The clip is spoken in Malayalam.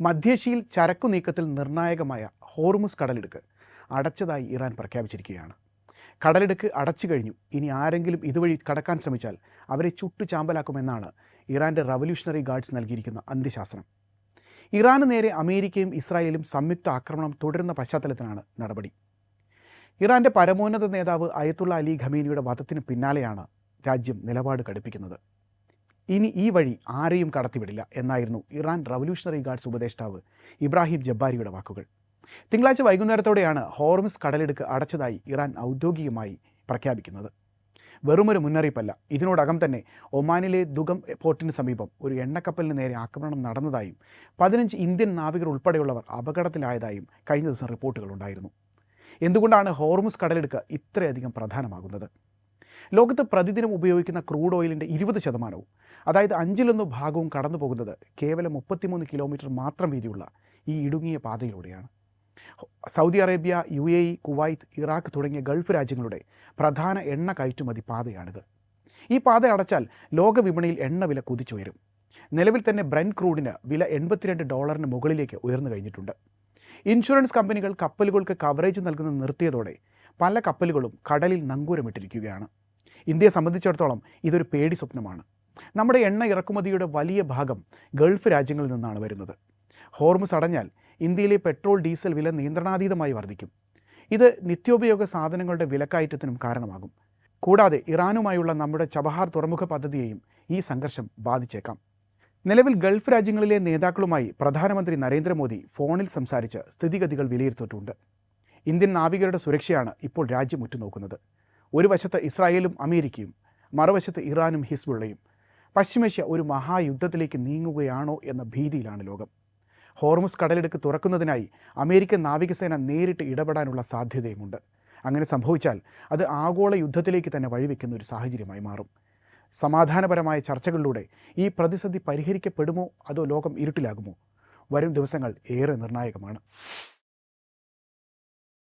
മധ്യേഷ്യയിൽ ചരക്കു നീക്കത്തിൽ നിർണായകമായ ഹോർമുസ് കടലിടുക്ക് അടച്ചതായി ഇറാൻ പ്രഖ്യാപിച്ചിരിക്കുകയാണ്. കടലിടുക്ക് അടച്ചു കഴിഞ്ഞു, ഇനി ആരെങ്കിലും ഇതുവഴി കടക്കാൻ ശ്രമിച്ചാൽ അവരെ ചുട്ടു ചാമ്പലാക്കുമെന്നാണ് ഇറാൻ്റെ റവല്യൂഷണറി ഗാർഡ്സ് നൽകിയിരിക്കുന്ന അന്ത്യശാസനം. ഇറാന് നേരെ അമേരിക്കയും ഇസ്രായേലും സംയുക്ത ആക്രമണം തുടരുന്ന പശ്ചാത്തലത്തിലാണ് നടപടി. ഇറാൻ്റെ പരമോന്നത നേതാവ് അയത്തുള്ള അലി ഖമേനിയുടെ വധത്തിന് പിന്നാലെയാണ് രാജ്യം നിലപാട് കടുപ്പിക്കുന്നത്. ഇനി ഈ വഴി ആരെയും കടത്തിവിടില്ല എന്നായിരുന്നു ഇറാൻ റവല്യൂഷണറി ഗാർഡ്സ് ഉപദേഷ്ടാവ് ഇബ്രാഹിം ജബ്ബാരിയുടെ വാക്കുകൾ. തിങ്കളാഴ്ച വൈകുന്നേരത്തോടെയാണ് ഹോർമുസ് കടലിടുക്ക് അടച്ചതായി ഇറാൻ ഔദ്യോഗികമായി പ്രഖ്യാപിക്കുന്നത്. വെറുമൊരു മുന്നറിയിപ്പല്ല, ഇതിനോടകം തന്നെ ഒമാനിലെ ദുഗം പോർട്ടിന് സമീപം ഒരു എണ്ണക്കപ്പലിന് നേരെ ആക്രമണം നടന്നതായും 15 ഇന്ത്യൻ നാവികർ ഉൾപ്പെടെയുള്ളവർ അപകടത്തിലായതായും കഴിഞ്ഞ ദിവസം റിപ്പോർട്ടുകളുണ്ടായിരുന്നു. എന്തുകൊണ്ടാണ് ഹോർമുസ് കടലിടുക്ക് ഇത്രയധികം പ്രധാനമാകുന്നത്? ലോകത്ത് പ്രതിദിനം ഉപയോഗിക്കുന്ന ക്രൂഡ് ഓയിലിൻ്റെ 20%, അതായത് 1/5 ഭാഗവും കടന്നു പോകുന്നത് കേവലം 33 കിലോമീറ്റർ മാത്രം വീതിയുള്ള ഈ ഇടുങ്ങിയ പാതയിലൂടെയാണ്. Saudi Arabia, UAE, Kuwait, Iraq തുടങ്ങിയ ഗൾഫ് രാജ്യങ്ങളുടെ പ്രധാന എണ്ണ കയറ്റുമതി പാതയാണിത്. ഈ പാത അടച്ചാൽ ലോക വിപണിയിൽ എണ്ണ വില കുതിച്ചുയരും. നിലവിൽ തന്നെ ബ്രെന്റ് ക്രൂഡിന് വില $82 മുകളിലേക്ക് ഉയർന്നു കഴിഞ്ഞിട്ടുണ്ട്. ഇൻഷുറൻസ് കമ്പനികൾ കപ്പലുകൾക്ക് കവറേജ് നൽകുന്നത് നിർത്തിയതോടെ പല കപ്പലുകളും കടലിൽ നങ്കൂരമിട്ടിരിക്കുകയാണ്. ഇന്ത്യയെ സംബന്ധിച്ചിടത്തോളം ഇതൊരു പേടി സ്വപ്നമാണ്. നമ്മുടെ എണ്ണ ഇറക്കുമതിയുടെ വലിയ ഭാഗം ഗൾഫ് രാജ്യങ്ങളിൽ നിന്നാണ് വരുന്നത്. ഹോർമുസ് അടഞ്ഞാൽ ഇന്ത്യയിലെ പെട്രോൾ, ഡീസൽ വില നിയന്ത്രണാതീതമായി വർദ്ധിക്കും. ഇത് നിത്യോപയോഗ സാധനങ്ങളുടെ വിലക്കയറ്റത്തിനും കാരണമാകും. കൂടാതെ ഇറാനുമായുള്ള നമ്മുടെ ചബഹാർ തുറമുഖ പദ്ധതിയെയും ഈ സംഘർഷം ബാധിച്ചേക്കാം. നിലവിൽ ഗൾഫ് രാജ്യങ്ങളിലെ നേതാക്കളുമായി പ്രധാനമന്ത്രി നരേന്ദ്രമോദി ഫോണിൽ സംസാരിച്ച് സ്ഥിതിഗതികൾ വിലയിരുത്തിയിട്ടുണ്ട്. ഇന്ത്യൻ നാവികരുടെ സുരക്ഷയാണ് ഇപ്പോൾ രാജ്യം ഉറ്റുനോക്കുന്നത്. ഒരു വശത്ത് ഇസ്രായേലും അമേരിക്കയും, മറുവശത്ത് ഇറാനും ഹിസ്ബുള്ളയും. പശ്ചിമേഷ്യ ഒരു മഹായുദ്ധത്തിലേക്ക് നീങ്ങുകയാണോ എന്ന ഭീതിയിലാണ് ലോകം. ഹോർമുസ് കടലിടുക്ക് തുറക്കുന്നതിനായി അമേരിക്കൻ നാവികസേന നേരിട്ട് ഇടപെടാനുള്ള സാധ്യതയുമുണ്ട്. അങ്ങനെ സംഭവിച്ചാൽ അത് ആഗോള യുദ്ധത്തിലേക്ക് തന്നെ വഴിവെക്കുന്ന ഒരു സാഹചര്യമായി മാറും. സമാധാനപരമായ ചർച്ചകളിലൂടെ ഈ പ്രതിസന്ധി പരിഹരിക്കപ്പെടുമോ അതോ ലോകം ഇരുട്ടിലാകുമോ? വരും ദിവസങ്ങൾ ഏറെ നിർണായകമാണ്.